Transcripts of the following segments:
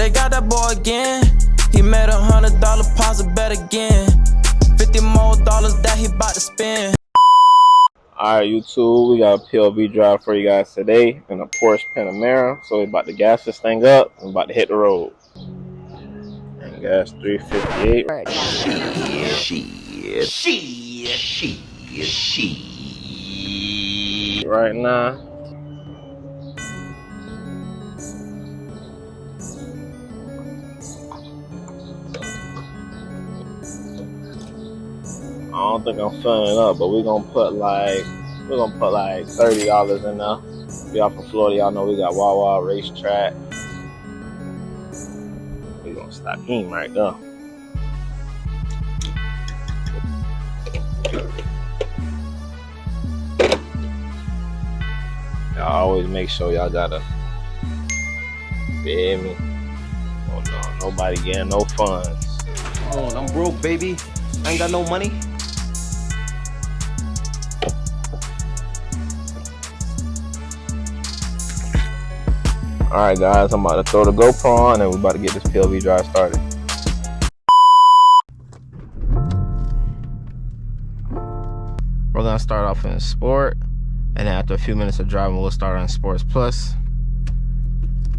They got that boy again. He made $100 deposit bet again. 50 more dollars that he about to spend. Alright, YouTube, we got a POV drive for you guys today in a Porsche Panamera. So we're about to gas this thing up and about to hit the road. And gas 358. Right now. I don't think I'm filling it up, but we're gonna put like $30 in there. If y'all from Florida, y'all know we got Wawa, racetrack. We're gonna stop him right there. Y'all always make sure y'all gotta feel me. Oh no, nobody getting no funds. Oh, I'm broke, baby. I ain't got no money. Alright guys, I'm about to throw the GoPro on and we're about to get this POV drive started. We're gonna start off in Sport, and then after a few minutes of driving, we'll start on Sports Plus.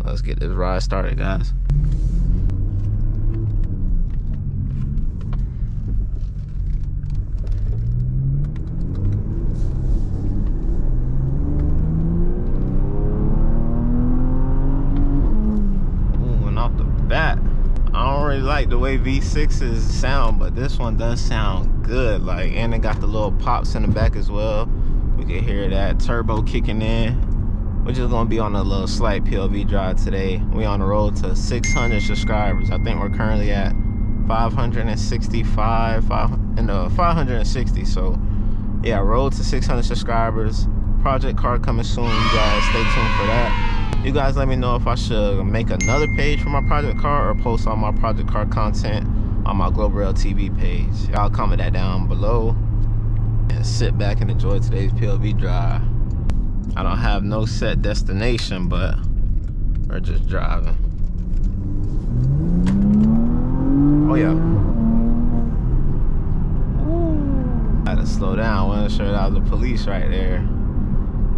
Let's get this ride started, guys. I don't really like the way V6s sound, but this one does sound good. Like, and it got the little pops in the back as well. We can hear that turbo kicking in. We're just gonna be on a little slight POV drive today. We on the road to 600 subscribers. I think we're currently at 560. So yeah, road to 600 subscribers. Project car coming soon. You guys stay tuned for that. You guys let me know if I should make another page for my project car or post all my project car content on my GlobalrellTV page. Y'all comment that down below and sit back and enjoy today's POV drive. I don't have no set destination, but we're just driving. Oh yeah. I had to slow down. I wasn't sure that was the police right there.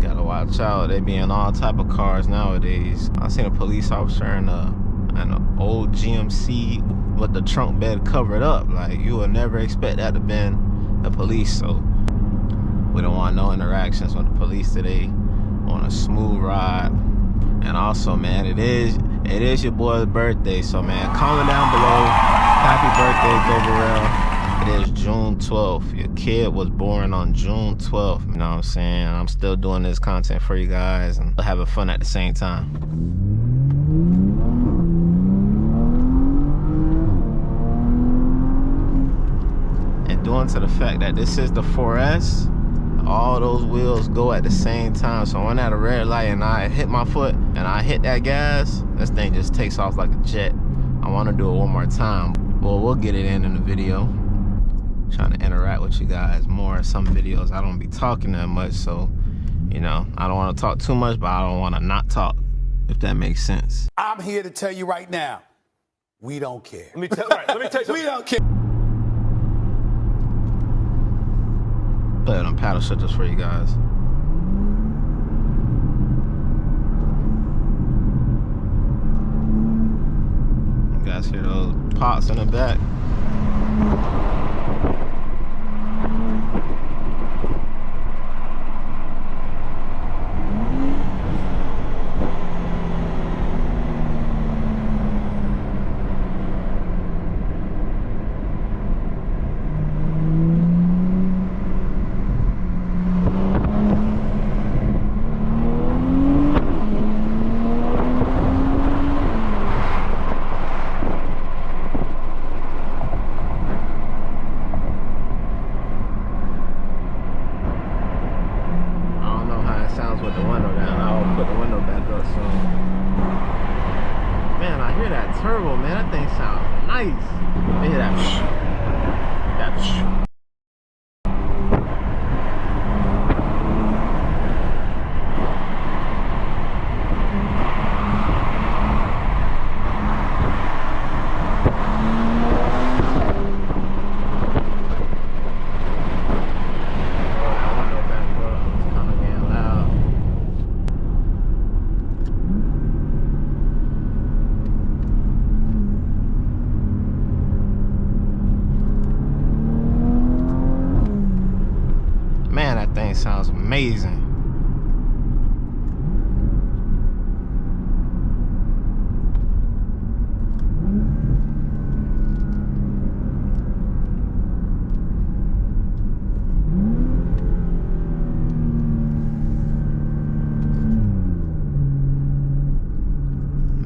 Gotta watch out. They be in all type of cars nowadays. I seen a police officer in an old GMC with the trunk bed covered up. Like, you would never expect that to been the police. So we don't want no interactions with the police today. On a smooth ride. And also, man, it is your boy's birthday. So man, comment down below. Happy birthday, Globalrell. It is June 12th. Your kid was born on June 12th. You know what I'm saying? I'm still doing this content for you guys and having fun at the same time. And due to the fact that this is the 4S, all those wheels go at the same time. So when at a red light and I hit my foot and I hit that gas, this thing just takes off like a jet. I want to do it one more time. Well, we'll get it in the video. Trying to interact with you guys more. Some videos I don't be talking that much, so you know, I don't want to talk too much, but I don't want to not talk, if that makes sense. I'm here to tell you right now, we don't care. Let me tell you something. We don't care. Play them paddle shifters for you guys. You guys hear those pops in the back? With the window down, I'll put the window back up soon. Man, I hear that turbo, man. That thing sounds nice. I hear that. amazing.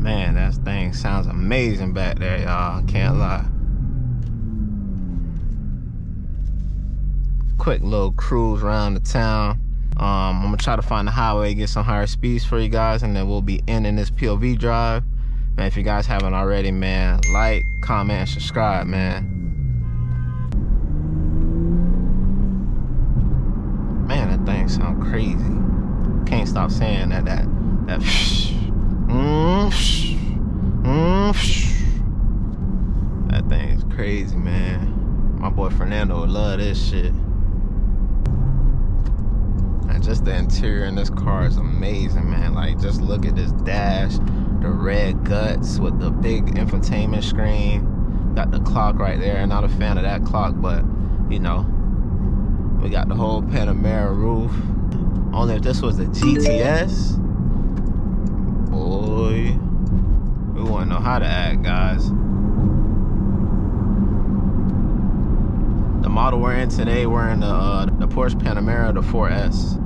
Man, that thing sounds amazing back there, y'all. Can't lie. Quick little cruise around the town. I'm gonna try to find the highway, get some higher speeds for you guys, and then we'll be ending this POV drive. Man, if you guys haven't already, man, like, comment, and subscribe, man. Man, that thing sounds crazy. Can't stop saying that that thing is crazy, man. My boy Fernando would love this shit. And just the interior in this car is amazing, man. Like, just look at this dash, the red guts with the big infotainment screen. Got the clock right there. Not a fan of that clock, but you know, we got the whole Panamera roof. Only if this was the GTS, boy, we wouldn't know how to act, guys. The model we're in today, we're in the Porsche Panamera, the 4S.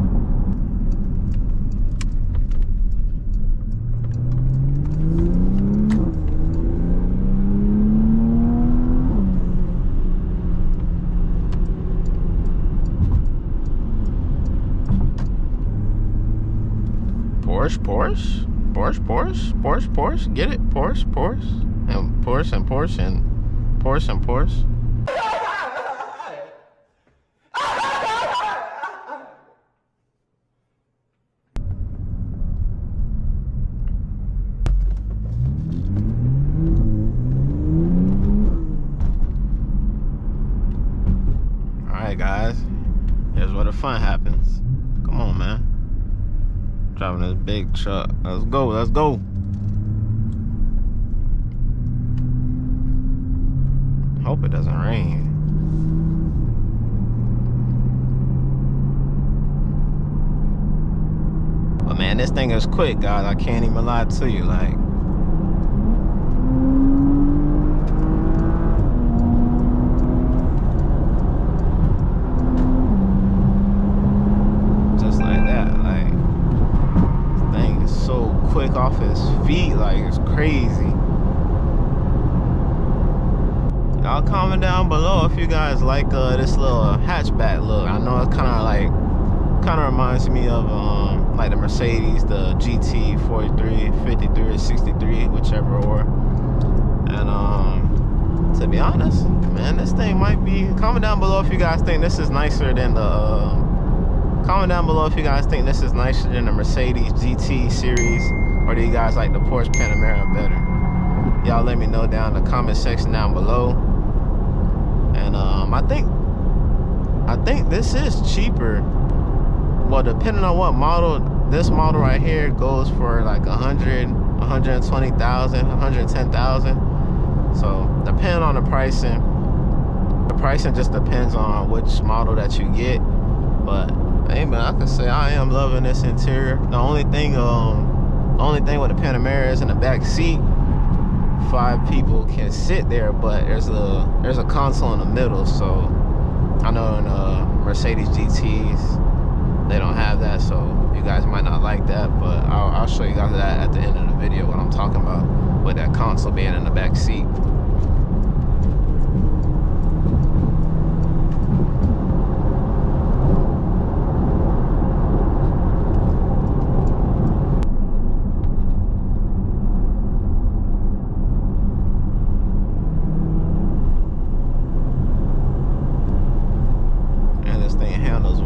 Porsche, get it? Porsche, and Porsche, and Porsche, and Porsche, and Porsche. Alright, guys, here's where the fun happens. Come on, man. Driving this big truck. Let's go, let's go. Hope it doesn't rain. But man, this thing is quick, guys. I can't even lie to you. Like, just like that. Like, this thing is so quick off his feet. Like, it's crazy. Y'all comment down below if you guys like this little hatchback look. I know it kind of reminds me of like the Mercedes, the GT 43, 53, 63, whichever or. And to be honest, man, this thing might be. Comment down below if you guys think this is nicer than the. Comment down below if you guys think this is nicer than the Mercedes GT series, or do you guys like the Porsche Panamera better? Y'all let me know down in the comment section down below. And I think this is cheaper. Well, depending on what model, this model right here goes for like 100, 120,000, 110,000. So depending on the pricing just depends on which model that you get. But hey, man, I can say I am loving this interior. The only thing with the Panamera is in the back seat. 5 people can sit there, but there's a console in the middle. So I know in Mercedes GTs they don't have that, so you guys might not like that, but I'll show you guys that at the end of the video, what I'm talking about with that console being in the back seat.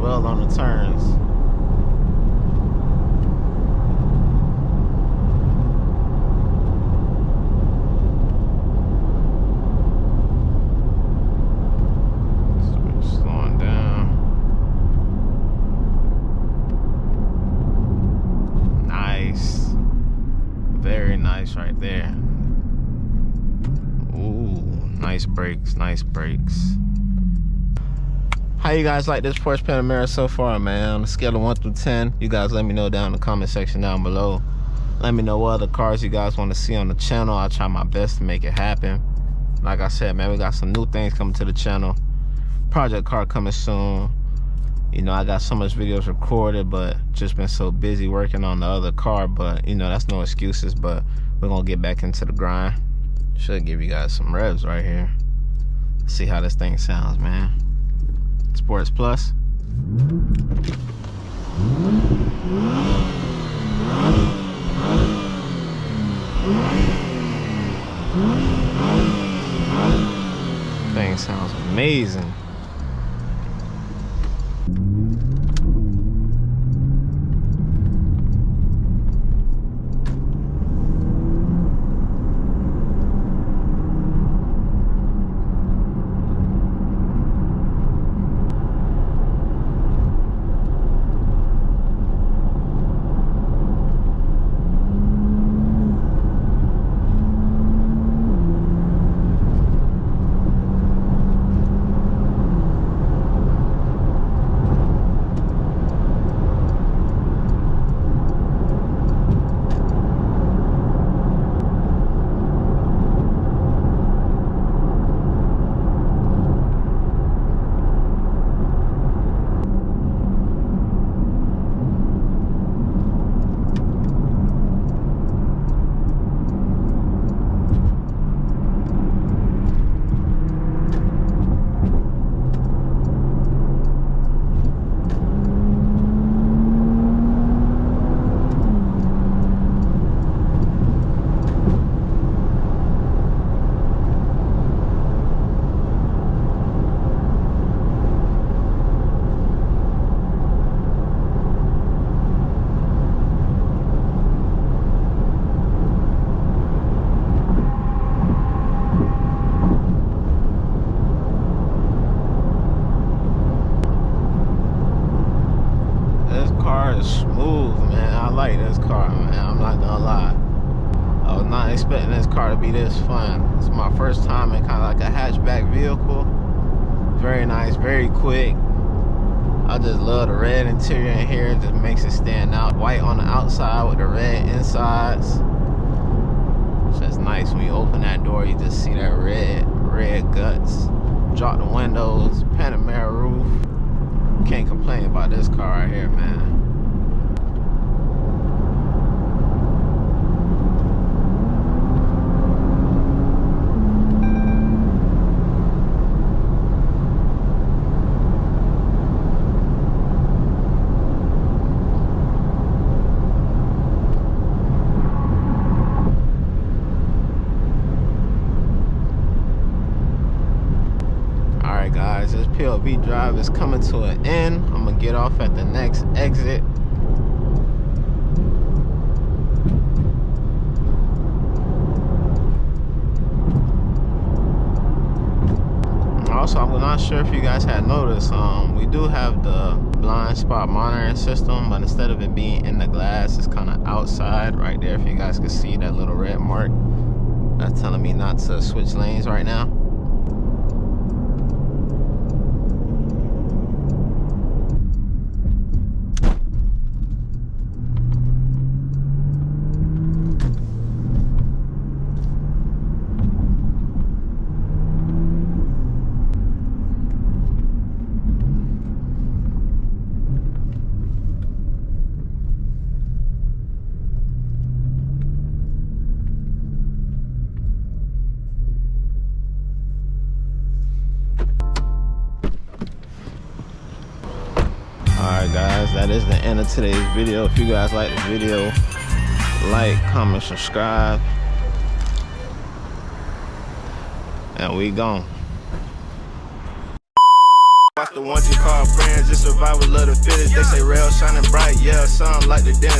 Well on the turns. Slowing down. Nice. Very nice right there. Ooh, nice brakes, nice brakes. How you guys like this Porsche Panamera so far, man? On a scale of 1 through 10, you guys let me know down in the comment section down below. Let me know what other cars you guys want to see on the channel. I'll try my best to make it happen. Like I said, man, we got some new things coming to the channel. Project car coming soon. You know, I got so much videos recorded, but just been so busy working on the other car. But, you know, that's no excuses. But we're going to get back into the grind. Should give you guys some revs right here. See how this thing sounds, man. Sports Plus. Thing sounds amazing. Smooth, man. I like this car, man. I'm not gonna lie. I was not expecting this car to be this fun. It's my first time in kind of like a hatchback vehicle. Very nice, very quick. I just love the red interior in here. It just makes it stand out. White on the outside with the red insides. It's just nice when you open that door. You just see that red guts. Drop the windows, Panamera roof. Can't complain about this car right here, man. Guys, this PLV drive is coming to an end. I'm gonna get off at the next exit. Also, I'm not sure if you guys had noticed, we do have the blind spot monitoring system, but instead of it being in the glass, it's kind of outside right there. If you guys can see that little red mark, that's telling me not to switch lanes right now. Alright guys, that is the end of today's video. If you guys like the video, like, comment, subscribe, and we gone. Watch the ones you call friends, just survival of the fittest. They say rail shining bright, yeah, some like the dentist.